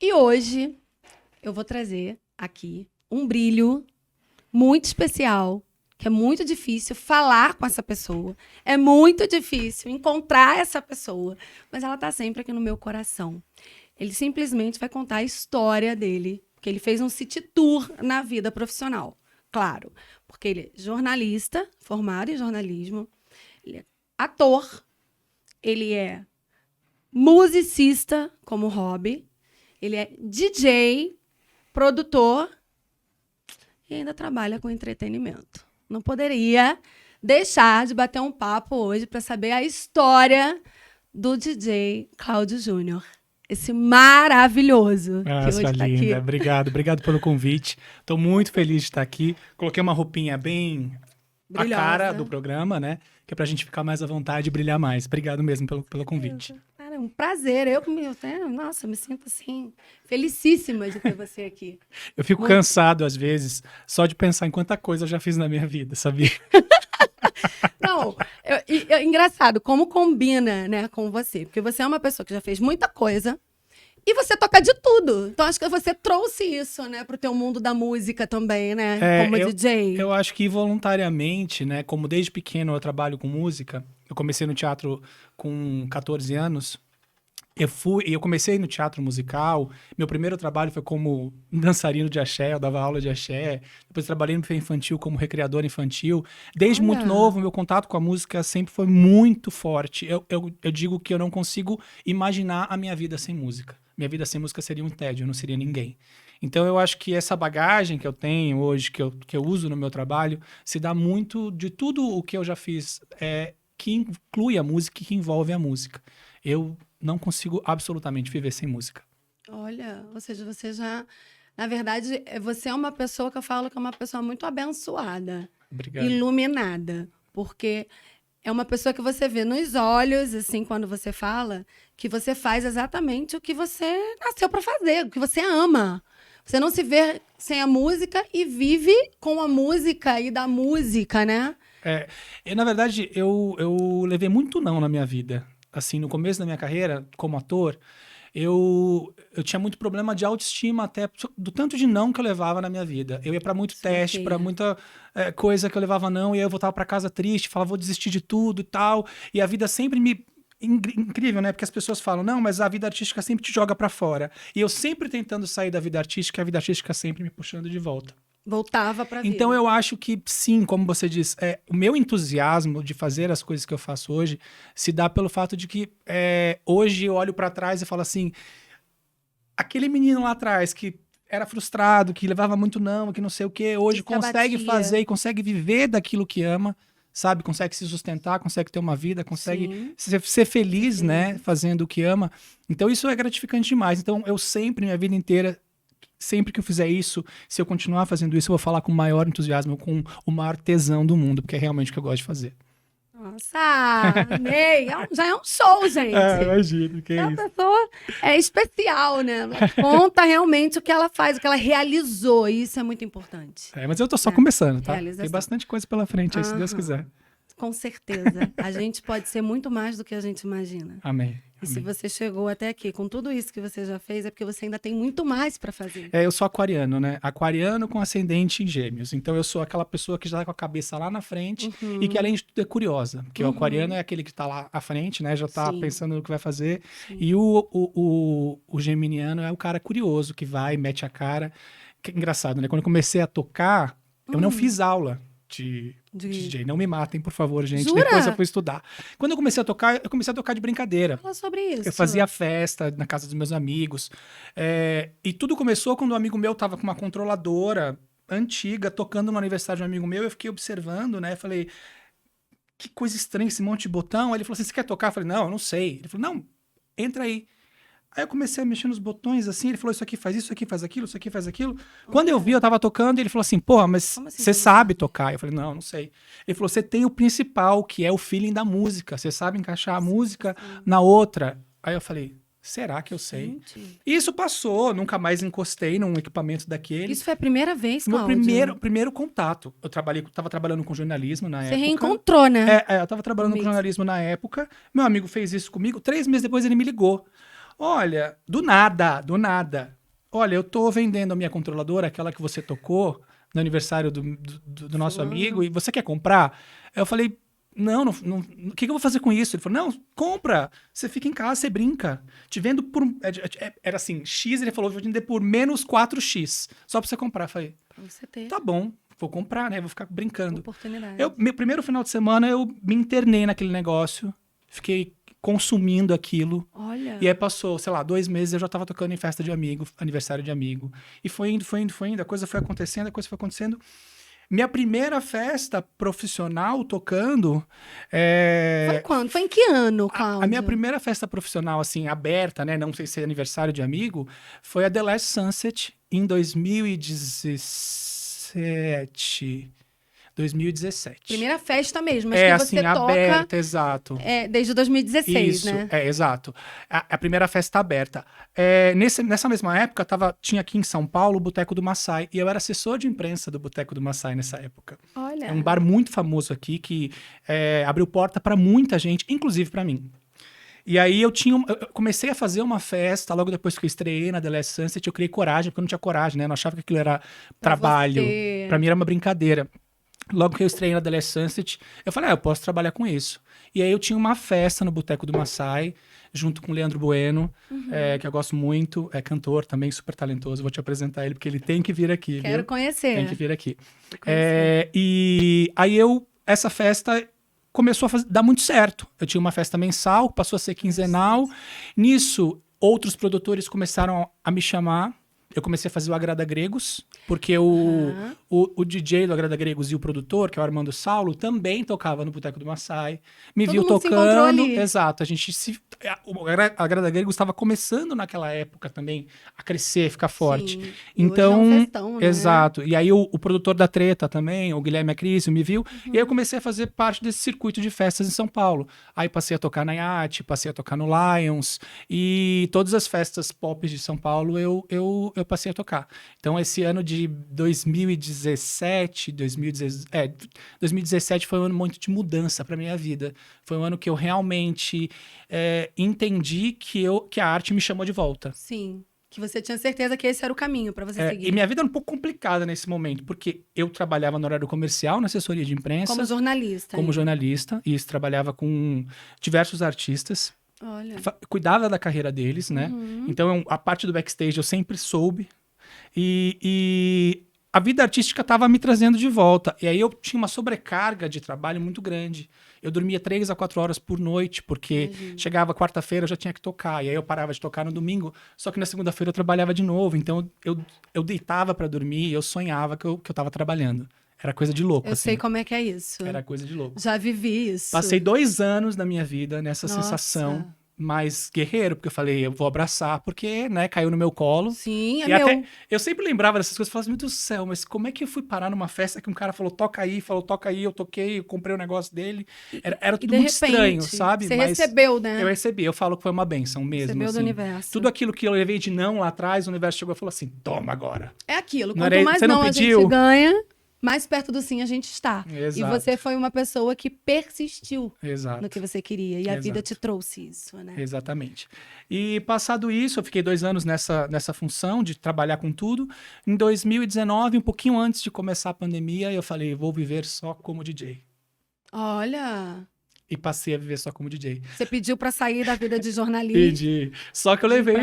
E hoje eu vou trazer aqui um brilho muito especial, que é muito difícil falar com essa pessoa. É muito difícil encontrar essa pessoa, mas ela está sempre aqui no meu coração. Ele simplesmente vai contar a história dele, porque ele fez um city tour na vida profissional. Claro, porque ele é jornalista, formado em jornalismo, ele é ator, ele é musicista como hobby, ele é DJ, produtor e ainda trabalha com entretenimento. Não poderia deixar de bater um papo hoje para saber a história do DJ Cláudio Júnior. Esse maravilhoso que hoje Sua tá linda. aqui. Obrigado pelo convite. Estou muito feliz de estar aqui. Coloquei uma roupinha bem Brilhosa. a cara do programa, né? Que é pra gente ficar mais à vontade e brilhar mais. Obrigado mesmo pelo convite. Cara, é um prazer. Nossa, eu me sinto assim, felicíssima de ter você aqui. Eu fico cansado, às vezes, só de pensar em quanta coisa eu já fiz na minha vida, sabia? Não, engraçado, como combina, né, com você. Porque você é uma pessoa que já fez muita coisa e você toca de tudo. Então, acho que você trouxe isso, né, pro teu mundo da música também, né, como DJ. Eu acho que voluntariamente, né, como desde pequeno eu trabalho com música, eu comecei no teatro com 14 anos, eu comecei no teatro musical, meu primeiro trabalho foi como dançarino de axé, eu dava aula de axé, depois trabalhei no buffet infantil como recreador infantil. Desde muito novo, meu contato com a música sempre foi muito forte. Eu digo que eu não consigo imaginar a minha vida sem música. Minha vida sem música seria um tédio, eu não seria ninguém. Então eu acho que essa bagagem que eu tenho hoje, que eu uso no meu trabalho, se dá muito de tudo o que eu já fiz, que inclui a música e que envolve a música. Eu não consigo absolutamente viver sem música. Olha, ou seja, você já... Na verdade, você é uma pessoa que eu falo que é uma pessoa muito abençoada. Obrigado. Iluminada. Porque é uma pessoa que você vê nos olhos, assim, quando você fala, que você faz exatamente o que você nasceu para fazer, o que você ama. Você não se vê sem a música e vive com a música e da música, né? Na verdade, eu levei muito não na minha vida. Assim, no começo da minha carreira, como ator, eu tinha muito problema de autoestima, até do tanto de não que eu levava na minha vida. Eu ia para muito teste, para muita coisa que eu levava não, e aí eu voltava para casa triste, falava, vou desistir de tudo e tal. E a vida sempre me... Incrível, né? Porque as pessoas falam, não, mas a vida artística sempre te joga para fora. E eu sempre tentando sair da vida artística, a vida artística sempre me puxando de volta. Voltava pra vida. Então eu acho que sim, como você diz, o meu entusiasmo de fazer as coisas que eu faço hoje se dá pelo fato de que hoje eu olho para trás e falo assim, aquele menino lá atrás que era frustrado, que levava muito não, que não sei o que, hoje consegue fazer e consegue viver daquilo que ama, sabe? Consegue se sustentar, consegue ter uma vida, consegue ser feliz, né? Fazendo o que ama. Então isso é gratificante demais. Então eu sempre, minha vida inteira, sempre que eu fizer isso, se eu continuar fazendo isso, eu vou falar com o maior entusiasmo, com o maior tesão do mundo, porque é realmente o que eu gosto de fazer. Nossa, amei! Já é um show, gente. Imagino, que é isso. A pessoa é especial, né? Ela conta realmente o que ela faz, o que ela realizou, e isso é muito importante. Mas eu tô só começando, tá? Realização. Tem bastante coisa pela frente aí, se Deus quiser. Com certeza. A gente pode ser muito mais do que a gente imagina. Amém. E se você chegou até aqui com tudo isso que você já fez, é porque você ainda tem muito mais para fazer. Eu sou aquariano, né? Aquariano com ascendente em gêmeos. Então eu sou aquela pessoa que já tá com a cabeça lá na frente e que além de tudo é curiosa. Porque o aquariano é aquele que tá lá à frente, né? Já tá pensando no que vai fazer. E o geminiano é o cara curioso que vai, mete a cara. Que é engraçado, né? Quando eu comecei a tocar, eu não fiz aula de DJ. Não me matem, por favor, gente. Jura? Depois eu fui estudar. Quando eu comecei a tocar de brincadeira. Fala sobre isso. Eu fazia festa na casa dos meus amigos. E tudo começou quando um amigo meu tava com uma controladora antiga, tocando no aniversário de um amigo meu. Eu fiquei observando, né? Falei, que coisa estranha esse monte de botão. Aí ele falou assim, você quer tocar? Eu falei, não, eu não sei. Ele falou, não, entra aí. Aí eu comecei a mexer nos botões, assim, ele falou, isso aqui faz aquilo, isso aqui faz aquilo. Quando eu vi, eu tava tocando, e ele falou assim, porra, mas você sabe tocar? Eu falei, não não sei. Ele falou, você tem o principal, que é o feeling da música, você sabe encaixar a música na outra. Aí eu falei, será que eu sei? Gente. E isso passou, nunca mais encostei num equipamento daquele. Isso foi a primeira vez, Cláudio? Meu primeiro contato. Eu tava trabalhando com jornalismo na época. Você reencontrou, né? Eu tava trabalhando com jornalismo na época, meu amigo fez isso comigo, 3 meses depois ele me ligou. Olha, do nada. Olha, eu tô vendendo a minha controladora, aquela que você tocou no aniversário do nosso amigo, e você quer comprar? Eu falei, não, o que eu vou fazer com isso? Ele falou, não, compra, você fica em casa, você brinca. Te vendo por, era assim, X, ele falou, vou vender por menos 4X, só pra você comprar. Eu falei, Pra você ter tá bom, vou comprar, né, vou ficar brincando. oportunidade. Meu primeiro final de semana, eu me internei naquele negócio, fiquei consumindo aquilo. Olha. E aí passou, sei lá, 2 meses eu já tava tocando em festa de amigo, aniversário de amigo. E foi indo, a coisa foi acontecendo. Minha primeira festa profissional tocando... Foi quando? Foi em que ano, Cláudio? A minha primeira festa profissional, assim, aberta, né? Não sei se é aniversário de amigo, foi a The Last Sunset em 2017. 2017. Primeira festa mesmo, mas que você assim, toca aberta, exato. desde 2016, Isso, né? exato. A primeira festa aberta. Nessa mesma época, tinha aqui em São Paulo o Boteco do Massai, e eu era assessor de imprensa do Boteco do Massai nessa época. Olha. É um bar muito famoso aqui, que abriu porta para muita gente, inclusive para mim. E aí eu comecei a fazer uma festa, logo depois que eu estreiei na The Last Sunset, eu criei coragem, porque eu não tinha coragem, né? Eu não achava que aquilo era trabalho. você. Pra mim era uma brincadeira. Logo que eu estreiei na The Last Sunset, eu falei, eu posso trabalhar com isso. E aí eu tinha uma festa no Boteco do Massai, junto com o Leandro Bueno, que eu gosto muito, é cantor também, super talentoso. Vou te apresentar ele, porque ele tem que vir aqui, Quero viu? conhecer. Tem que vir aqui. Conhecer. E aí essa festa começou a dar muito certo. Eu tinha uma festa mensal, passou a ser quinzenal. Nisso, outros produtores começaram a me chamar. Eu comecei a fazer o Agrada Gregos, porque o DJ do Agrada Gregos e o produtor, que é o Armando Saulo, também tocava no Boteco do Massai. Me Todo viu mundo se encontrou tocando. ali. Exato. O Agrada Gregos estava começando naquela época também a crescer, ficar forte. Sim. Então, hoje é um festão, né? exato. E aí o produtor da Treta também, o Guilherme Acrício, me viu. E aí eu comecei a fazer parte desse circuito de festas em São Paulo. Aí passei a tocar na Yacht, passei a tocar no Lions. E todas as festas pop de São Paulo eu passei a tocar. Então, esse ano de 2017 foi um ano muito de mudança para minha vida. Foi um ano que eu realmente entendi que a arte me chamou de volta. Sim. Que você tinha certeza que esse era o caminho pra você seguir. E minha vida era um pouco complicada nesse momento, porque eu trabalhava no horário comercial, na assessoria de imprensa. Como jornalista. Como hein? jornalista. E trabalhava com diversos artistas. Olha. Cuidava da carreira deles, né? Então, a parte do backstage eu sempre soube. E a vida artística estava me trazendo de volta. E aí eu tinha uma sobrecarga de trabalho muito grande. Eu dormia 3 a 4 horas por noite, porque chegava quarta-feira eu já tinha que tocar. E aí eu parava de tocar no domingo, só que na segunda-feira eu trabalhava de novo. Então eu deitava para dormir e eu sonhava que eu tava trabalhando. Era coisa de louco, Eu assim. sei como é que é isso. Era coisa de louco. Já vivi isso. Passei 2 anos da minha vida nessa Nossa. sensação mais guerreiro, porque eu falei, eu vou abraçar, porque, né, caiu no meu colo. Sim, é E meu. até, eu sempre lembrava dessas coisas, falava assim, meu Deus do céu, mas como é que eu fui parar numa festa que um cara falou, toca aí, eu toquei, eu comprei o negócio dele. Era E tudo de muito repente, estranho, sabe? Você Mas recebeu, né? eu recebi, eu falo que foi uma benção mesmo. Recebeu assim. do universo. Tudo aquilo que eu levei de não lá atrás, o universo chegou e falou assim, toma agora. É aquilo. Não Quanto era- mais você não não a pediu? gente ganha, mais perto do sim a gente está. Exato. E você foi uma pessoa que persistiu Exato. no que você queria. E a vida Exato. te trouxe isso, né? Exatamente. E passado isso, eu fiquei 2 anos nessa função de trabalhar com tudo. Em 2019, um pouquinho antes de começar a pandemia, eu falei, vou viver só como DJ. Olha, E passei a viver só como DJ. você pediu pra sair da vida de jornalista. Pedi. Só que eu De levei,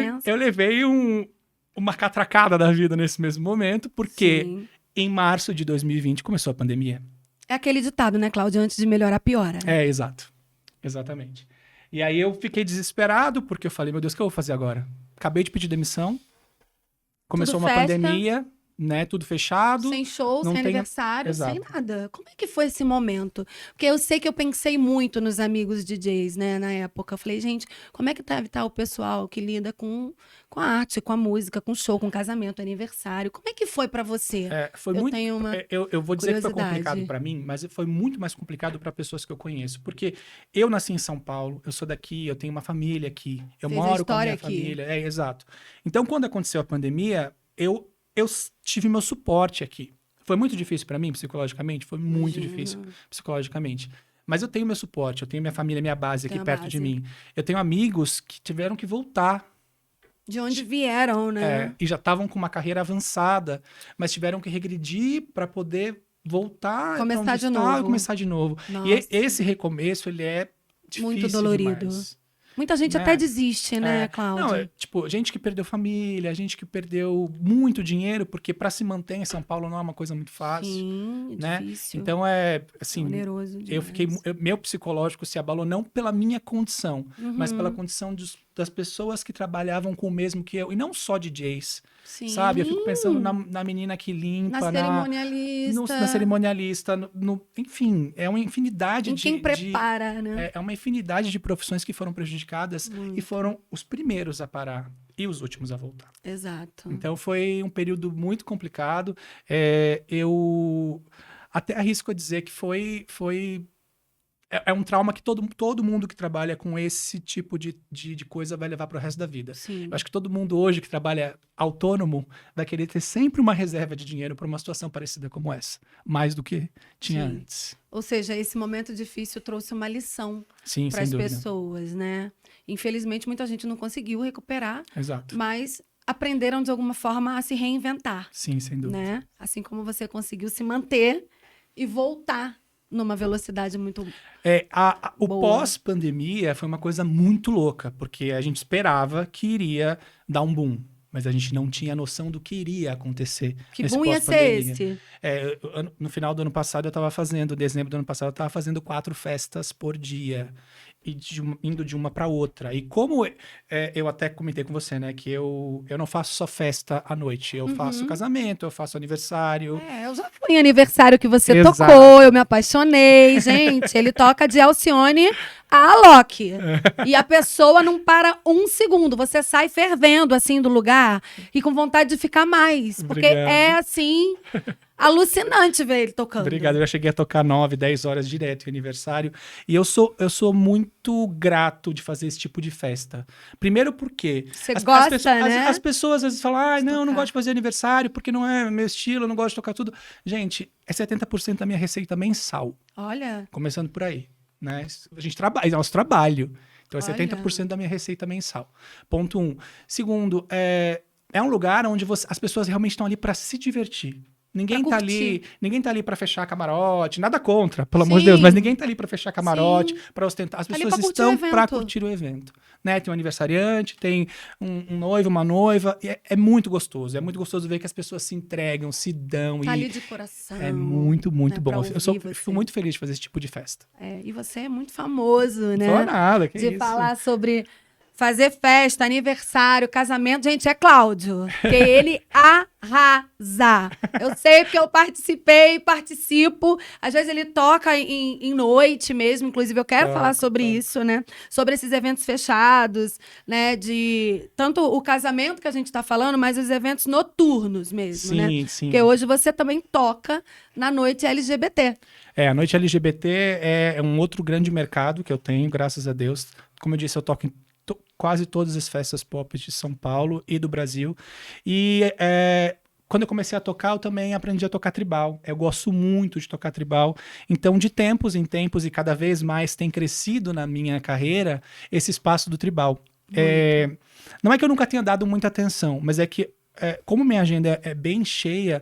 imprensa. uma catracada da vida nesse mesmo momento, porque Sim. em março de 2020 começou a pandemia. É aquele ditado, né, Cláudia? Antes de melhorar, piora. Exato. Exatamente. E aí eu fiquei desesperado, porque eu falei, meu Deus, o que eu vou fazer agora? Acabei de pedir demissão. Começou Tudo uma festa. pandemia, né? Tudo fechado. Sem show, não sem tenho- aniversário, sem Exato. nada. Como é que foi esse momento? Porque eu sei que eu pensei muito nos amigos DJs, né, na época. Eu falei, gente, como é que deve estar o pessoal que lida com a arte, com a música, com show, com casamento, aniversário? Como é que foi pra você? Foi Eu muito. tenho uma Eu vou dizer que foi curiosidade. complicado pra mim, mas foi muito mais complicado pra pessoas que eu conheço. Porque eu nasci em São Paulo, eu sou daqui, eu tenho uma família aqui, eu Fez a moro com a história minha aqui. família. Exato. Então, quando aconteceu a pandemia, eu tive meu suporte aqui. Foi muito difícil pra mim, psicologicamente? Foi muito Imagino. difícil, psicologicamente. Mas eu tenho meu suporte, eu tenho minha família, minha base Tem aqui a perto de base. mim. Eu tenho amigos que tiveram que voltar De onde vieram, né? e já estavam com uma carreira avançada, mas tiveram que regredir para poder voltar pra Começar onde de estavam novo. e começar de novo. Nossa. E esse recomeço, ele é difícil Muito dolorido. demais. Muita gente Né? até desiste, né, Cláudio? Não, tipo, gente que perdeu família, gente que perdeu muito dinheiro, porque para se manter em São Paulo não é uma coisa muito fácil. Sim, né? difícil. Então, assim, oneroso eu fiquei, meu psicológico se abalou não pela minha condição, mas pela condição das pessoas que trabalhavam com o mesmo que eu, e não só DJs, sabe? Eu fico pensando na menina que limpa, na cerimonialista, na cerimonialista, enfim, é uma infinidade em quem prepara, né? É uma infinidade de profissões que foram prejudicadas e foram os primeiros a parar e os últimos a voltar. Exato. Então foi um período muito complicado. Eu até arrisco a dizer que é um trauma que todo mundo que trabalha com esse tipo de coisa vai levar para o resto da vida. Sim. Eu acho que todo mundo hoje que trabalha autônomo vai querer ter sempre uma reserva de dinheiro para uma situação parecida como essa, mais do que tinha antes. Ou seja, esse momento difícil trouxe uma lição para as pessoas, né? Infelizmente, muita gente não conseguiu recuperar. Exato. Mas aprenderam de alguma forma a se reinventar. Sim, sem dúvida. Né? Assim como você conseguiu se manter e voltar numa velocidade muito o pós-pandemia foi uma coisa muito louca, porque a gente esperava que iria dar um boom, mas a gente não tinha noção do que iria acontecer. Que boom ia ser esse? No final do ano passado, dezembro do ano passado, eu estava fazendo 4 festas por dia. E indo de uma para outra. E como eu até comentei com você, né? Que eu não faço só festa à noite. Eu faço casamento, eu faço aniversário. Eu já fui em aniversário que você tocou, eu me apaixonei. Gente, ele toca de Alcione a Alok. E a pessoa não para um segundo. Você sai fervendo, assim, do lugar e com vontade de ficar mais. Porque é, assim... alucinante ver ele tocando. Obrigado, eu já cheguei a tocar 9, 10 horas direto em aniversário. E eu sou muito grato de fazer esse tipo de festa. Primeiro porque... Você gosta, né? As pessoas às vezes falam, não gosto de fazer aniversário porque não é meu estilo, eu não gosto de tocar tudo. Gente, é 70% da minha receita mensal. Olha. Começando por aí, né? A gente trabalha, é nosso trabalho. Então é Olha. 70% da minha receita mensal. Ponto 1. Segundo, é um lugar onde as pessoas realmente estão ali para se divertir. Ninguém tá ali para fechar camarote, nada contra, pelo amor de Deus, mas ninguém tá ali para fechar camarote, para ostentar. As pessoas estão para curtir o evento, né? Tem um aniversariante, tem um noivo, uma noiva, e é muito gostoso. É muito gostoso ver que as pessoas se entregam, se dão. Tá ali de coração. É muito, muito bom. Eu fico muito feliz de fazer esse tipo de festa. E você é muito famoso, né? Não nada, que de isso. falar sobre fazer festa, aniversário, casamento. Gente, é Cláudio. Porque ele arrasa. Eu sei porque eu participo. Às vezes ele toca em noite mesmo. Inclusive, eu quero falar sobre isso, né? Sobre esses eventos fechados, né? De tanto o casamento que a gente está falando, mas os eventos noturnos mesmo, né? Sim. Porque hoje você também toca na noite LGBT. A noite LGBT é um outro grande mercado que eu tenho, graças a Deus. Como eu disse, eu toco em quase todas as festas pop de São Paulo e do Brasil. E quando eu comecei a tocar, eu também aprendi a tocar tribal. Eu gosto muito de tocar tribal. Então, de tempos em tempos, e cada vez mais tem crescido na minha carreira, esse espaço do tribal. Não é que eu nunca tenha dado muita atenção, mas é que como minha agenda é bem cheia,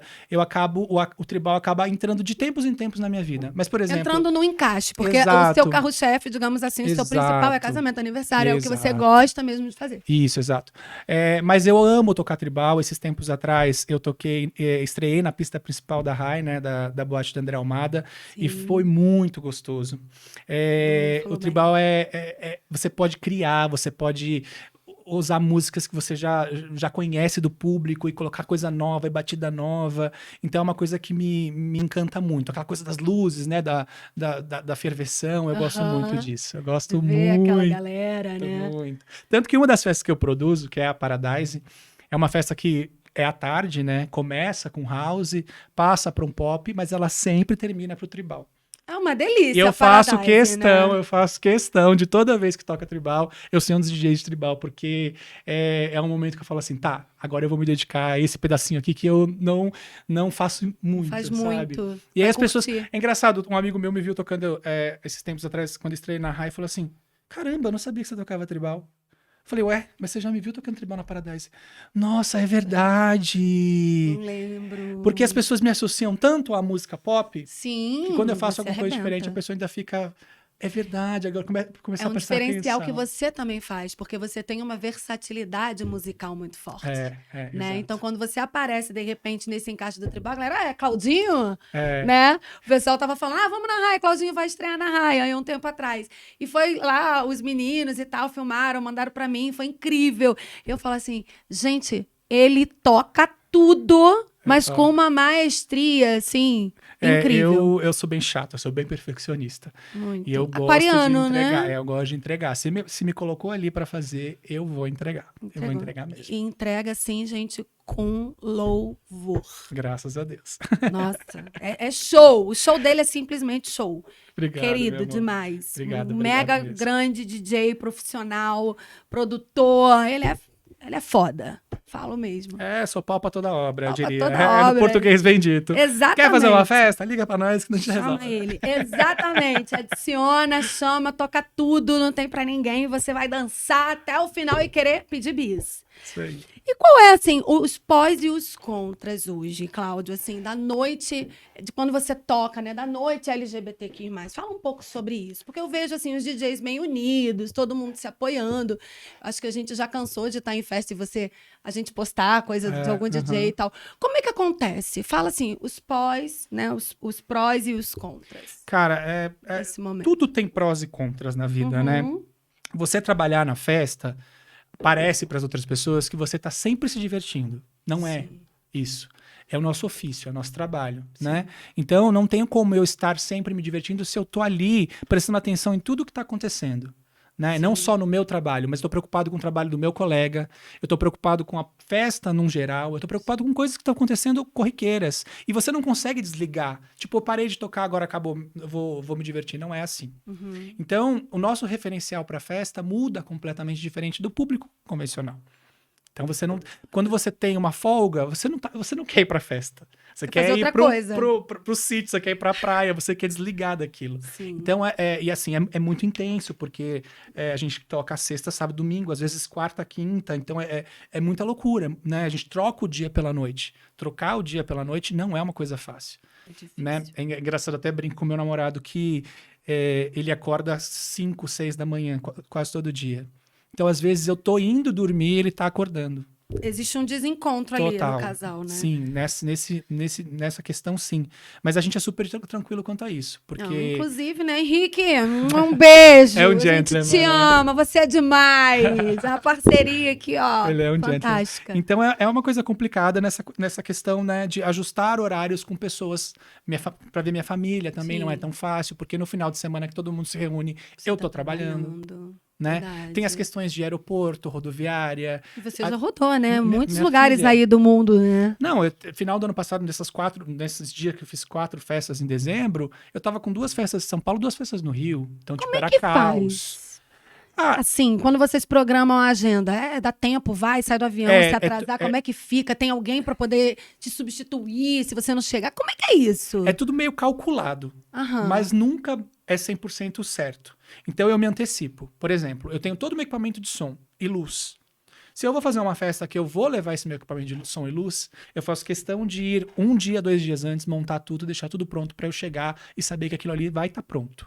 o tribal acaba entrando de tempos em tempos na minha vida. Mas, por exemplo... entrando no encaixe, porque Exato. O seu carro-chefe, digamos assim, o seu principal é casamento, aniversário, é o que você gosta mesmo de fazer. Isso, exato. Mas eu amo tocar tribal. Esses tempos atrás, eu estreiei na pista principal da RAI, né, da boate da André Almada, e foi muito gostoso. O tribal você pode criar, você pode usar músicas que você já conhece do público e colocar coisa nova e batida nova. Então é uma coisa que me encanta muito. Aquela coisa das luzes, né? Da ferveção. Eu gosto muito disso. Eu gosto muito. Aquela galera, né? Muito. Tanto que uma das festas que eu produzo, que é a Paradise, é uma festa que é à tarde, né? Começa com house, passa para um pop, mas ela sempre termina pro tribal. É uma delícia. E eu faço questão de toda vez que toca tribal, eu ser um dos DJs de tribal, porque é um momento que eu falo assim, tá, agora eu vou me dedicar a esse pedacinho aqui que eu não faço muito, Faz sabe? muito. E aí as pessoas... É engraçado, um amigo meu me viu tocando esses tempos atrás, quando estreiei na RAI, e falou assim, caramba, eu não sabia que você tocava tribal. Falei, ué, mas você já me viu tocando Tribal na Paradise? Nossa, é verdade. Não lembro. Porque as pessoas me associam tanto à música pop, Sim, que quando eu faço você alguma coisa diferente, a arrebenta. pessoa ainda fica... É verdade, agora começa É a um prestar diferencial que atenção. você também faz, porque você tem uma versatilidade musical muito forte. Né? Exato. Então, quando você aparece, de repente, nesse encaixe do Tribal, a galera, é Claudinho? É, Né? O pessoal tava falando, vamos na Raia, Claudinho vai estrear na Raia, aí um tempo atrás. E foi lá, os meninos e tal, filmaram, mandaram pra mim, foi incrível. Eu falo assim, gente, ele toca tudo, mas com uma maestria, assim, incrível. eu sou bem chato, eu sou bem perfeccionista. E eu Muito. gosto de Aquariano, entregar. né? Eu gosto de entregar. Se me colocou ali pra fazer, eu vou entregar. Eu vou entregar mesmo. E entrega, assim, gente, com louvor. Graças a Deus. Nossa, é show. O show dele é simplesmente show. Obrigado, Querido meu amor. demais. Obrigado, Um obrigado mega mesmo. grande DJ, profissional, produtor. Ele é foda. Falo mesmo. Sou pau pra toda obra, eu Pau pra diria. toda É no obra. português bendito. Exatamente. Quer fazer uma festa? Liga pra nós que não te Chama resolve. ele. Exatamente. Adiciona, chama, toca tudo, não tem pra ninguém. Você vai dançar até o final e querer pedir bis. Isso aí. E qual é, assim, os pós e os contras hoje, Cláudio, assim, da noite, de quando você toca, né, da noite LGBTQI+. Fala um pouco sobre isso, porque eu vejo, assim, os DJs bem unidos, todo mundo se apoiando. Acho que a gente já cansou de estar em festa e a gente postar coisa de algum DJ e tal. Como é que acontece? Fala, assim, os pós, né, os prós e os contras. Cara, Nesse momento. tudo tem prós e contras na vida, né? Você trabalhar na festa parece para as outras pessoas que você tá sempre se divertindo. Não é isso. É o nosso ofício, é o nosso trabalho, né? Então, não tem como eu estar sempre me divertindo se eu tô ali prestando atenção em tudo que tá acontecendo. Né? Não só no meu trabalho, mas estou preocupado com o trabalho do meu colega, eu estou preocupado com a festa num geral, eu estou preocupado com coisas que estão acontecendo corriqueiras. E você não consegue desligar. Tipo, eu parei de tocar, agora acabou, eu vou me divertir. Não é assim. Então, o nosso referencial para a festa muda completamente diferente do público convencional. Então, quando você tem uma folga, você não quer ir para festa. Você quer ir pro sítio, você quer ir pra praia, você quer desligar daquilo. Sim. Então, e assim, é muito intenso, porque a gente toca sexta, sábado, domingo, às vezes quarta, quinta, então é muita loucura, né? A gente troca o dia pela noite. Trocar o dia pela noite não é uma coisa fácil. É difícil. Né? É engraçado, até brinco com meu namorado que ele acorda às 5, 6 da manhã, quase todo dia. Então, às vezes, eu tô indo dormir e ele tá acordando. Existe um desencontro ali no casal, né? Sim, nessa questão, sim. Mas a gente é super tranquilo quanto a isso, porque... Não, inclusive, né, Henrique? Um beijo. É um A gente gentleman, te né? ama, você é demais. A parceria aqui, ó, Ele é um fantástica. gentleman. Então, é uma coisa complicada nessa questão, né, de ajustar horários com pessoas, para ver minha família também. Sim. Não é tão fácil, porque no final de semana que todo mundo se reúne, eu tô trabalhando. Né? Tem as questões de aeroporto, rodoviária. E você já rodou, né? Muitos minha lugares filha. aí do mundo, né? Não, final do ano passado, nesses dias que eu fiz 4 festas em dezembro, eu tava com 2 festas em São Paulo, 2 festas no Rio. Então, Como era é que caos. Assim, quando vocês programam a agenda, dá tempo, vai, sai do avião, se atrasar, como é que fica? Tem alguém para poder te substituir se você não chegar? Como é que é isso? É tudo meio calculado, mas nunca é 100% certo. Então, eu me antecipo. Por exemplo, eu tenho todo o meu equipamento de som e luz. Se eu vou fazer uma festa que eu vou levar esse meu equipamento de som e luz, eu faço questão de ir 1 dia, 2 dias antes, montar tudo, deixar tudo pronto para eu chegar e saber que aquilo ali vai estar pronto.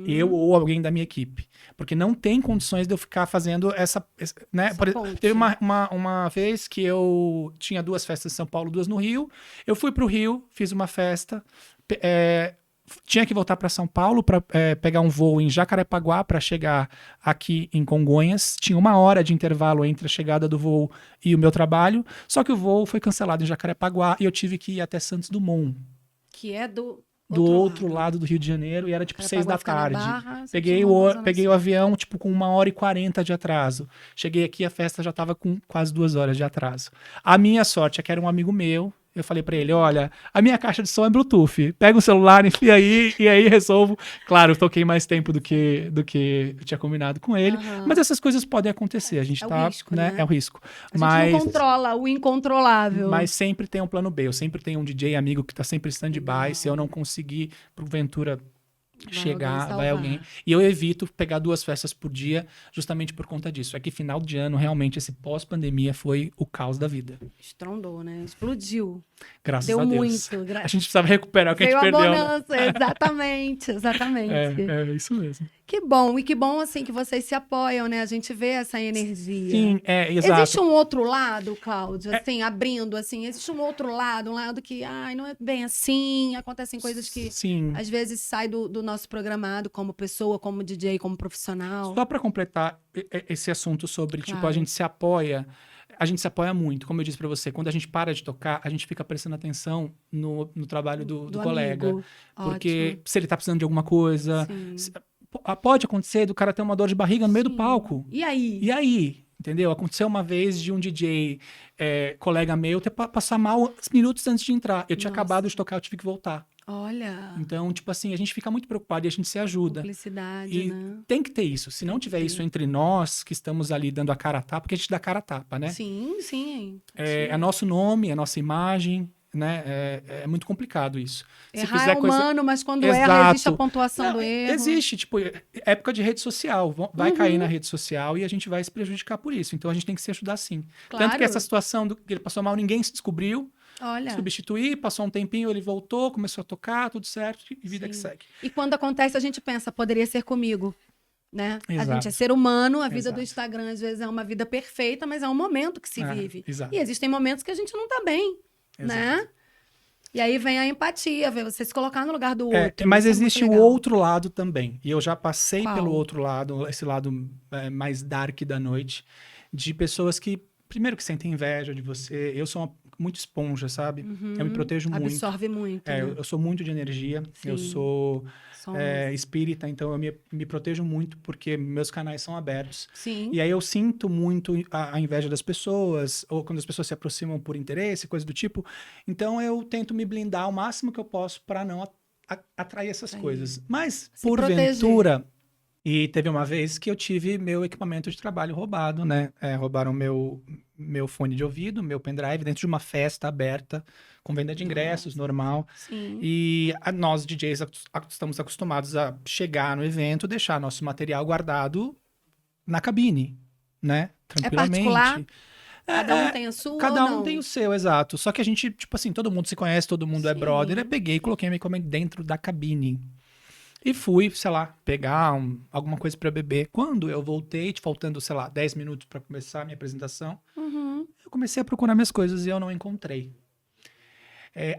Eu ou alguém da minha equipe. Porque não tem condições de eu ficar fazendo né? Teve uma vez que eu tinha 2 festas em São Paulo, 2 no Rio. Eu fui pro Rio, fiz uma festa, tinha que voltar para São Paulo para pegar um voo em Jacarepaguá para chegar aqui em Congonhas. Tinha 1 hora de intervalo entre a chegada do voo e o meu trabalho. Só que o voo foi cancelado em Jacarepaguá e eu tive que ir até Santos Dumont. Que é do outro lado do Rio de Janeiro, e era tipo 6 da tarde. Barra, peguei o avião, tipo, com 1h40 de atraso. Cheguei aqui, a festa já tava com quase 2 horas de atraso. A minha sorte é que era um amigo meu. Eu falei pra ele, olha, a minha caixa de som é Bluetooth. Pega o celular, enfia aí, e aí resolvo. Claro, eu toquei mais tempo do que eu tinha combinado com ele. Mas essas coisas podem acontecer. A gente tá, o risco, né? É o risco. A gente não controla o incontrolável. Mas sempre tem um plano B. Eu sempre tenho um DJ amigo que tá sempre stand-by. Se eu não conseguir, porventura, chegar, vai alguém. E eu evito pegar 2 festas por dia, justamente por conta disso. É que final de ano, realmente, esse pós-pandemia foi o caus da vida. Estrondou, né? Explodiu. Graças Deu a Deus. muito. A gente precisava recuperar o que Veio a gente perdeu. a bonança, né? Exatamente. É isso mesmo. Que bom, e que bom, assim, que vocês se apoiam, né? A gente vê essa energia. Sim, exato. Existe um outro lado, Cláudia, assim, abrindo, assim, existe um outro lado, um lado que, não é bem assim, acontecem coisas que, Sim. às vezes, sai do nosso programado como pessoa, como DJ, como profissional. Só para completar esse assunto sobre, tipo, a gente se apoia muito. Como eu disse para você, quando a gente para de tocar, a gente fica prestando atenção no trabalho do colega. Porque Ótimo. se ele tá precisando de alguma coisa... Pode acontecer do cara ter uma dor de barriga no meio do palco. E aí? E aí? Entendeu? Aconteceu uma vez de um DJ, colega meu, ter passar mal minutos antes de entrar. Eu tinha acabado de tocar, eu tive que voltar. Olha. Então, tipo assim, a gente fica muito preocupado e a gente se ajuda. Cumplicidade, e né? tem que ter isso. Se não tiver isso entre nós, que estamos ali dando a cara a tapa, porque a gente dá a cara a tapa, né? Sim. É nosso nome, é nossa imagem, né? É muito complicado isso. Errar é humano, mas quando Exato. erra, existe a pontuação do erro. Existe, tipo, época de rede social. Vai cair na rede social e a gente vai se prejudicar por isso. Então, a gente tem que se ajudar sim. Claro. Tanto que essa situação que ele passou mal, ninguém se descobriu. Olha. Substituir, passou um tempinho, ele voltou, começou a tocar, tudo certo, e vida que segue. E quando acontece, a gente pensa, poderia ser comigo. Né? Exato. A gente é ser humano, a vida do Instagram às vezes é uma vida perfeita, mas é um momento que se vive. Exato. E existem momentos que a gente não tá bem, né? E aí vem a empatia, ver você se colocar no lugar do outro. Mas existe o outro lado também. E eu já passei pelo outro lado, esse lado mais dark da noite, de pessoas que, primeiro, que sentem inveja de você. Eu sou muito esponja, sabe? Eu me protejo muito. Absorve muito. Né? Eu sou muito de energia. Sim. Eu sou espírita, então eu me protejo muito porque meus canais são abertos. Sim. E aí eu sinto muito a inveja das pessoas, ou quando as pessoas se aproximam por interesse, coisa do tipo. Então eu tento me blindar o máximo que eu posso para não atrair essas coisas. Mas, porventura... E teve uma vez que eu tive meu equipamento de trabalho roubado, né? Roubaram meu fone de ouvido, meu pendrive, dentro de uma festa aberta, com venda de ingressos, normal. Sim. E nós, DJs, estamos acostumados a chegar no evento, deixar nosso material guardado na cabine, né? Tranquilamente. É particular? Cada um tem a sua Cada ou um não? tem o seu, exato. Só que a gente, tipo assim, todo mundo se conhece, todo mundo é brother. Eu peguei e coloquei meu equipamento dentro da cabine. E fui, sei lá, pegar alguma coisa para beber. Quando eu voltei, faltando, sei lá, 10 minutos para começar a minha apresentação, eu comecei a procurar minhas coisas e eu não encontrei.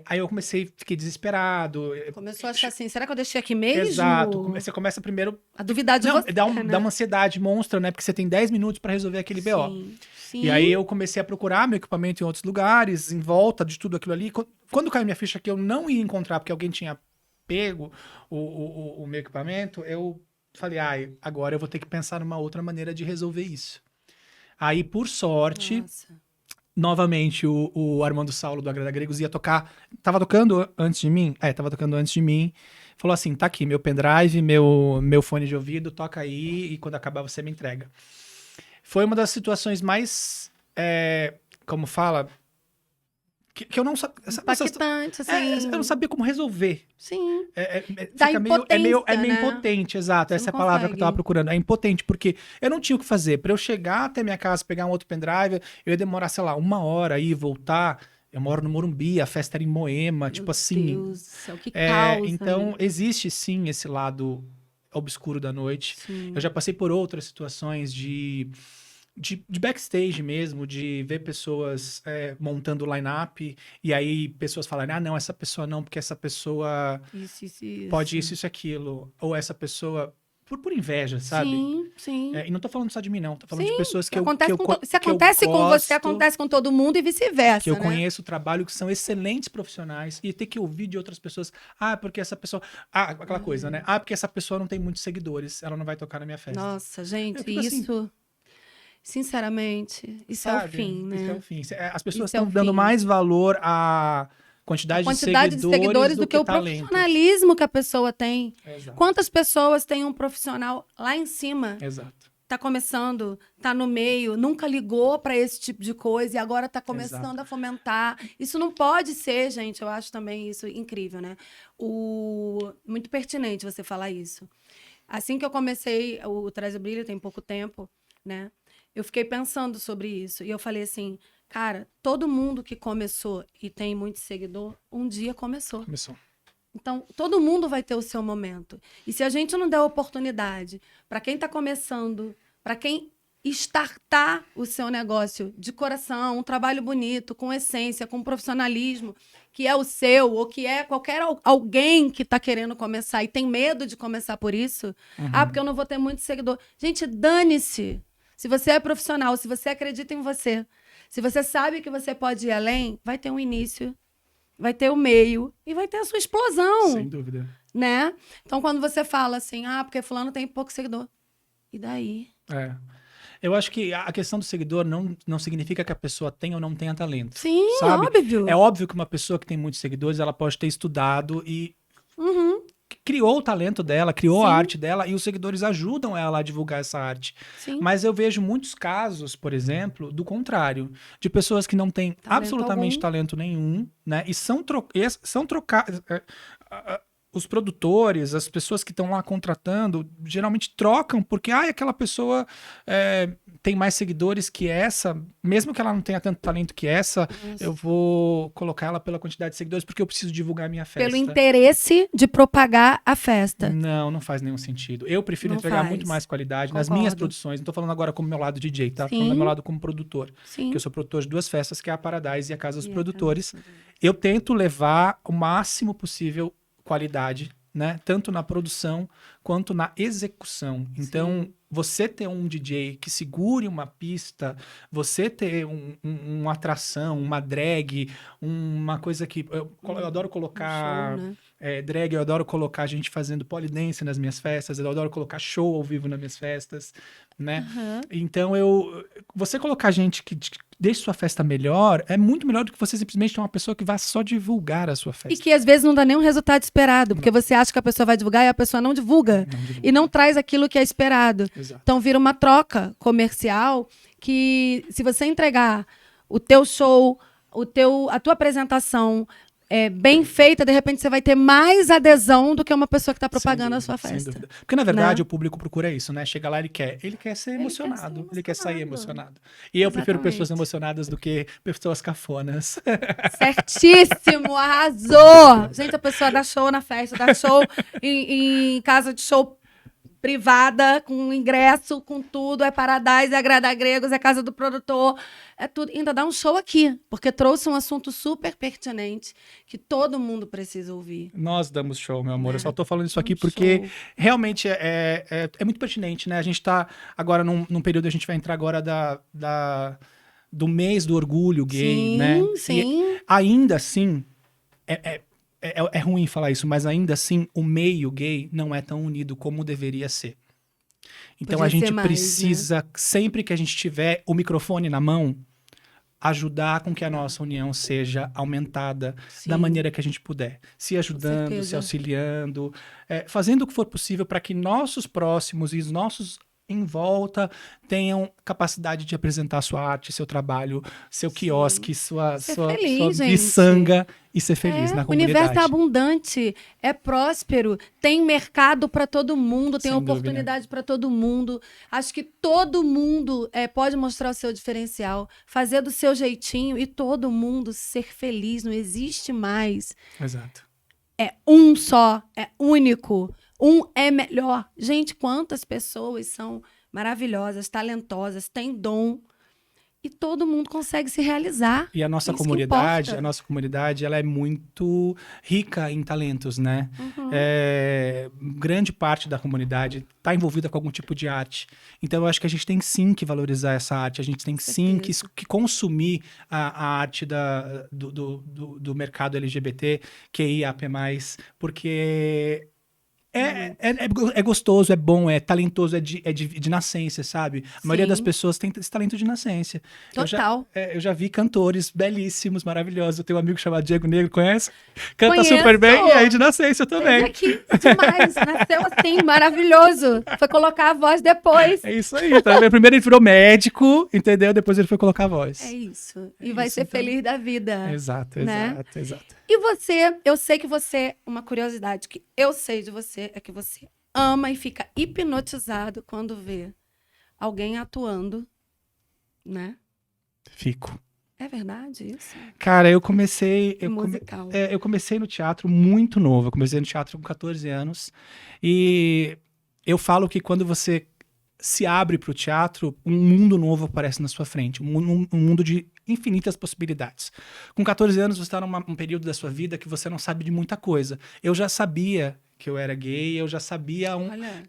Aí eu fiquei desesperado. Começou a achar assim, será que eu deixei aqui mesmo? Exato. Você começa primeiro... A duvidar de você, dá né? uma ansiedade monstra, né? Porque você tem 10 minutos para resolver aquele BO. Sim. E aí eu comecei a procurar meu equipamento em outros lugares, em volta de tudo aquilo ali. Quando caiu minha ficha que eu não ia encontrar, porque alguém tinha pego o meu equipamento, eu falei, agora eu vou ter que pensar numa outra maneira de resolver isso. Aí, por sorte, novamente, o Armando Saulo do Agrada Gregos ia tocar, tava tocando antes de mim, falou assim, tá aqui, meu pendrive, meu fone de ouvido, toca aí, e quando acabar você me entrega. Foi uma das situações mais, como fala... Que eu não sabia... Impactante, assim. Eu não sabia como resolver. Sim. Fica meio né? impotente, exato. Essa é a palavra que eu tava procurando. É impotente, porque eu não tinha o que fazer. Para eu chegar até minha casa, pegar um outro pendrive, eu ia demorar, sei lá, 1 hora aí, voltar. Eu moro no Morumbi, a festa era em Moema, tipo assim. Meu Deus do céu, que caos. Então, existe sim esse lado obscuro da noite. Sim. Eu já passei por outras situações de backstage mesmo, de ver pessoas montando o line-up, e aí pessoas falarem, não, essa pessoa não, porque essa pessoa pode isso, aquilo, ou essa pessoa, por inveja, sabe? Sim. E não tô falando só de mim, não, tô falando de pessoas que eu Se acontece com você, acontece com todo mundo e vice-versa, que eu né? conheço o trabalho, que são excelentes profissionais, e ter que ouvir de outras pessoas, porque essa pessoa... aquela coisa, né? Porque essa pessoa não tem muitos seguidores, ela não vai tocar na minha festa. Nossa, gente, isso... Assim, sinceramente, isso é o fim, né? Isso é o fim. As pessoas estão dando mais valor à quantidade de seguidores do que o talento. profissionalismo que a pessoa tem. Exato. Quantas pessoas têm um profissional lá em cima? Exato. tá começando, tá no meio, nunca ligou para esse tipo de coisa e agora tá começando Exato. a fomentar. Isso não pode ser, gente, eu acho também isso incrível, né? Muito pertinente você falar isso. Assim que eu comecei o Traz o Brilho, tem pouco tempo, né? Eu fiquei pensando sobre isso e eu falei assim, cara, todo mundo que começou e tem muito seguidor, um dia começou. Começou. Então, todo mundo vai ter o seu momento. E se a gente não der oportunidade para quem está começando, para quem startar o seu negócio de coração, um trabalho bonito, com essência, com profissionalismo, que é o seu, ou que é alguém que está querendo começar e tem medo de começar por isso, porque eu não vou ter muito seguidor. Gente, dane-se. Se você é profissional, se você acredita em você, se você sabe que você pode ir além, vai ter um início, vai ter o meio e vai ter a sua explosão. Sem dúvida. Né? Então, quando você fala assim, porque fulano tem pouco seguidor. E daí? É. Eu acho que a questão do seguidor não significa que a pessoa tem ou não tenha talento. Sim, sabe? óbvio. É óbvio que uma pessoa que tem muitos seguidores, ela pode ter estudado e criou o talento dela, criou a arte dela, e os seguidores ajudam ela a divulgar essa arte. Sim. Mas eu vejo muitos casos, por exemplo, do contrário, de pessoas que não têm absolutamente talento nenhum, né? E são trocadas. Os produtores, as pessoas que estão lá contratando, geralmente trocam porque aquela pessoa tem mais seguidores que essa, mesmo que ela não tenha tanto talento que essa, eu vou colocar ela pela quantidade de seguidores porque eu preciso divulgar a minha festa. Pelo interesse de propagar a festa. Não faz nenhum sentido. Eu prefiro entregar muito mais qualidade nas minhas produções. Não tô falando agora como meu lado DJ, tá? Tô falando do meu lado como produtor. Sim. Que eu sou produtor de 2 festas, que é a Paradise e a Casa dos Produtores. Eu tento levar o máximo possível qualidade, né? Tanto na produção quanto na execução. Então, você ter um DJ que segure uma pista, você ter uma atração, uma drag, uma coisa que... Eu adoro colocar... show, né? Drag, eu adoro colocar gente fazendo polidense nas minhas festas, eu adoro colocar show ao vivo nas minhas festas, né? Então, você colocar gente que deixe sua festa melhor, é muito melhor do que você simplesmente ter uma pessoa que vá só divulgar a sua festa. E que às vezes não dá nenhum resultado esperado, porque você acha que a pessoa vai divulgar e a pessoa não divulga. E não traz aquilo que é esperado. Exato. Então vira uma troca comercial que, se você entregar o teu show, a tua apresentação bem feita, de repente você vai ter mais adesão do que uma pessoa que está propagando a sua festa. Sem dúvida. Porque, na verdade, o público procura isso, né? Chega lá, ele quer ser emocionado, ele quer sair emocionado. E eu prefiro pessoas emocionadas do que pessoas cafonas. Certíssimo, arrasou! Gente, a pessoa dá show na festa, dá show em casa de show privada, com ingresso, com tudo, é Paradise, é Agrada Gregos, é Casa do Produtor, é tudo. Ainda dá um show aqui, porque trouxe um assunto super pertinente que todo mundo precisa ouvir. Nós damos show, meu amor. Eu só tô falando isso aqui porque realmente é muito pertinente, né? A gente tá agora num período, a gente vai entrar agora do mês do orgulho gay, né? Sim. E ainda assim, é ruim falar isso, mas ainda assim o meio gay não é tão unido como deveria ser. Então Podia a gente ser mais, precisa, né? sempre que a gente tiver o microfone na mão, ajudar com que a nossa união seja aumentada da maneira que a gente puder. Se ajudando, se auxiliando, fazendo o que for possível para que nossos próximos e os nossos em volta tenham capacidade de apresentar sua arte, seu trabalho, seu quiosque, sua miçanga e ser feliz na comunidade. O universo é abundante, é próspero, tem mercado para todo mundo, tem oportunidade para todo mundo. Acho que todo mundo pode mostrar o seu diferencial, fazer do seu jeitinho e todo mundo ser feliz. Não existe mais. Exato. É um só, é único. Um é melhor. Gente, quantas pessoas são maravilhosas, talentosas, têm dom. E todo mundo consegue se realizar. E a nossa comunidade, ela é muito rica em talentos, né? Grande parte da comunidade está envolvida com algum tipo de arte. Então, eu acho que a gente tem sim que valorizar essa arte. A gente tem sim que consumir a arte do mercado LGBT, QIAP+, porque É gostoso, é bom, é talentoso, é de nascença, sabe? A maioria das pessoas tem esse talento de nascença. Total. Eu já vi cantores belíssimos, maravilhosos. Eu tenho um amigo chamado Diego Negro, conhece? Canta Conheço. super bem e aí de nascença também. Aqui, demais. Nasceu assim, maravilhoso. Foi colocar a voz depois. É isso aí, tá? Primeiro ele virou médico, entendeu? Depois ele foi colocar a voz. É isso. E vai ser feliz da vida. Exato. E você, eu sei que você, uma curiosidade que eu sei de você é que você ama e fica hipnotizado quando vê alguém atuando, né? Fico. É verdade isso? Cara, eu comecei... Musical. Eu comecei no teatro muito novo. Eu comecei no teatro com 14 anos. E eu falo que quando você se abre para o teatro, um mundo novo aparece na sua frente. Um mundo de infinitas possibilidades. Com 14 anos, você está num período da sua vida que você não sabe de muita coisa. Eu já sabia que eu era gay, eu já sabia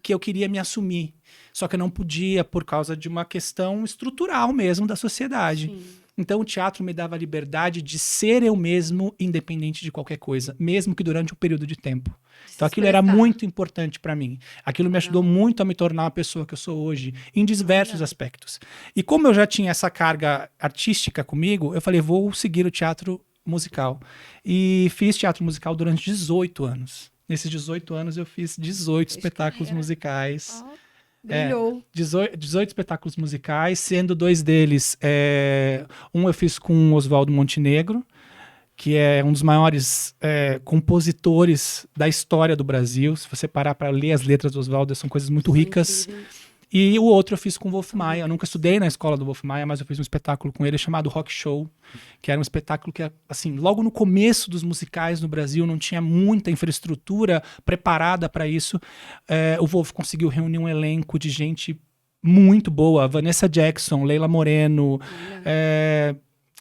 que eu queria me assumir. Só que eu não podia por causa de uma questão estrutural mesmo da sociedade. Sim. Então o teatro me dava a liberdade de ser eu mesmo, independente de qualquer coisa, mesmo que durante um período de tempo. Então aquilo era muito importante para mim. Aquilo me ajudou muito a me tornar a pessoa que eu sou hoje, em diversos aspectos. E como eu já tinha essa carga artística comigo, eu falei, vou seguir o teatro musical. E fiz teatro musical durante 18 anos. Nesses 18 anos eu fiz 18 espetáculos musicais. Brilhou. 18 espetáculos musicais, sendo 2 deles... um eu fiz com o Oswaldo Montenegro, que é um dos maiores compositores da história do Brasil. Se você parar para ler as letras do Oswaldo, são coisas muito ricas. E o outro eu fiz com o Wolf Maia. Eu nunca estudei na escola do Wolf Maia, mas eu fiz um espetáculo com ele chamado Rock Show, que era um espetáculo que, assim, logo no começo dos musicais no Brasil, não tinha muita infraestrutura preparada para isso. O Wolf conseguiu reunir um elenco de gente muito boa. Vanessa Jackson, Leila Moreno,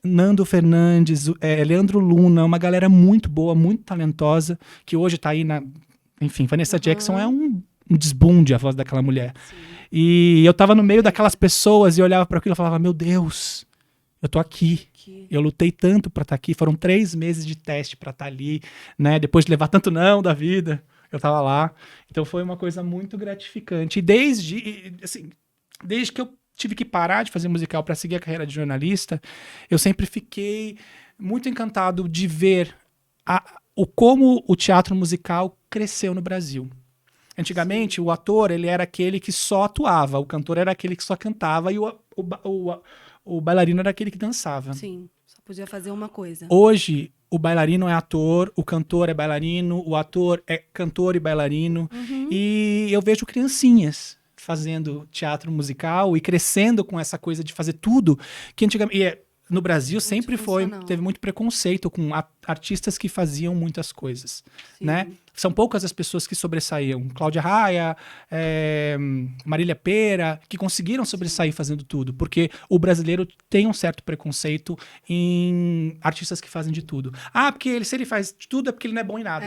Nando Fernandes, Leandro Luna, uma galera muito boa, muito talentosa, que hoje tá aí na... Enfim, Vanessa Jackson é um desbunde a voz daquela mulher. Sim. E eu tava no meio daquelas pessoas e olhava para aquilo e falava, meu Deus, eu tô aqui. Eu lutei tanto para estar aqui, foram 3 meses de teste para estar ali, né? Depois de levar tanto não da vida, eu tava lá. Então foi uma coisa muito gratificante. E desde que eu tive que parar de fazer musical para seguir a carreira de jornalista, eu sempre fiquei muito encantado de ver como o teatro musical cresceu no Brasil. Antigamente, o ator ele era aquele que só atuava, o cantor era aquele que só cantava e o bailarino era aquele que dançava. Sim, só podia fazer uma coisa. Hoje, o bailarino é ator, o cantor é bailarino, o ator é cantor e bailarino. E eu vejo criancinhas fazendo teatro musical e crescendo com essa coisa de fazer tudo que antigamente... No Brasil sempre teve muito preconceito com artistas que faziam muitas coisas, né? São poucas as pessoas que sobressaíam. Cláudia Raia, Marília Pêra, que conseguiram sobressair fazendo tudo, porque o brasileiro tem um certo preconceito em artistas que fazem de tudo. Porque se ele faz de tudo é porque ele não é bom em nada.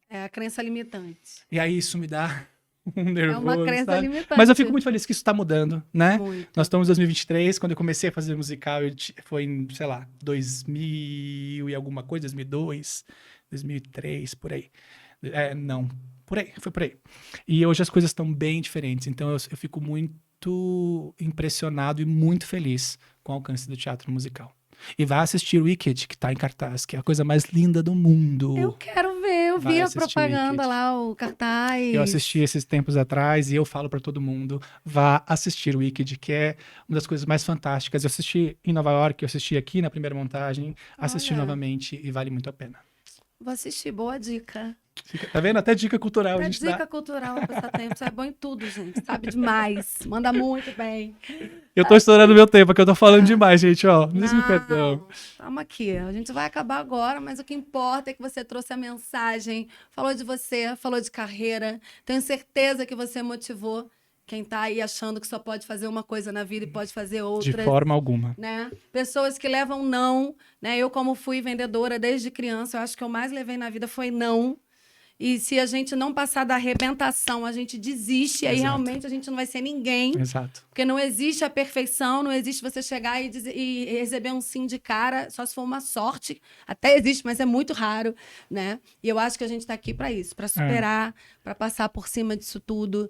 É a crença limitante. E aí isso me dá... nervoso, é uma crença limitante. Mas eu fico muito feliz que isso está mudando, né? Muito. Nós estamos em 2023, quando eu comecei a fazer musical, foi em, sei lá, 2000 e alguma coisa, 2002, 2003, por aí. Não, foi por aí. E hoje as coisas estão bem diferentes, então eu fico muito impressionado e muito feliz com o alcance do teatro musical. E vá assistir o Wicked, que está em cartaz, que é a coisa mais linda do mundo. Eu quero ver, eu vi a propaganda lá, o cartaz. Eu assisti esses tempos atrás e eu falo para todo mundo, vá assistir o Wicked, que é uma das coisas mais fantásticas. Eu assisti em Nova York, eu assisti aqui na primeira montagem, assisti novamente e vale muito a pena. Vou assistir, boa dica. Tá vendo? Até dica cultural a gente dá. Dica cultural a passar tempo, isso é bom em tudo, gente. Sabe demais, manda muito bem. Eu tô estourando meu tempo, porque eu tô falando demais, gente, ó. Me perdão. Calma aqui, a gente vai acabar agora, mas o que importa é que você trouxe a mensagem, falou de você, falou de carreira. Tenho certeza que você motivou quem tá aí achando que só pode fazer uma coisa na vida e pode fazer outra. De forma alguma. Né? Pessoas que levam não, né? Eu, como fui vendedora desde criança, eu acho que eu mais levei na vida foi não. E se a gente não passar da arrebentação, a gente desiste. E aí, Exato. realmente, a gente não vai ser ninguém. Exato. Porque não existe a perfeição, não existe você chegar e receber um sim de cara, só se for uma sorte. Até existe, mas é muito raro, né? E eu acho que a gente está aqui para isso, para superar, para passar por cima disso tudo.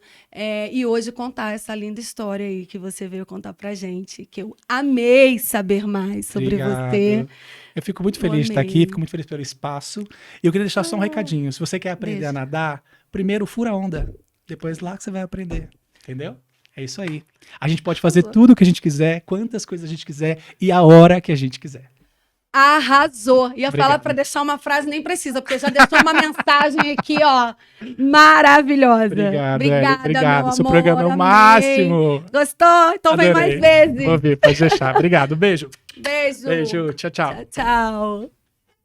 E hoje contar essa linda história aí que você veio contar pra gente, que eu amei saber mais sobre você. Eu fico muito feliz de estar aqui, fico muito feliz pelo espaço. E eu queria deixar só um recadinho. Se você quer aprender a nadar, primeiro fura a onda. Depois lá que você vai aprender. Entendeu? É isso aí. A gente pode fazer tudo o que a gente quiser, quantas coisas a gente quiser e a hora que a gente quiser. Arrasou. Ia falar para deixar uma frase, nem precisa, porque já deixou uma mensagem aqui, ó, maravilhosa. Obrigado, Obrigada. Seu programa é o máximo. Gostou? Então Adorei. vem mais vezes. Vou ver, pode deixar. Obrigado. Beijo. Beijo. Beijo. Tchau, tchau. Tchau, tchau.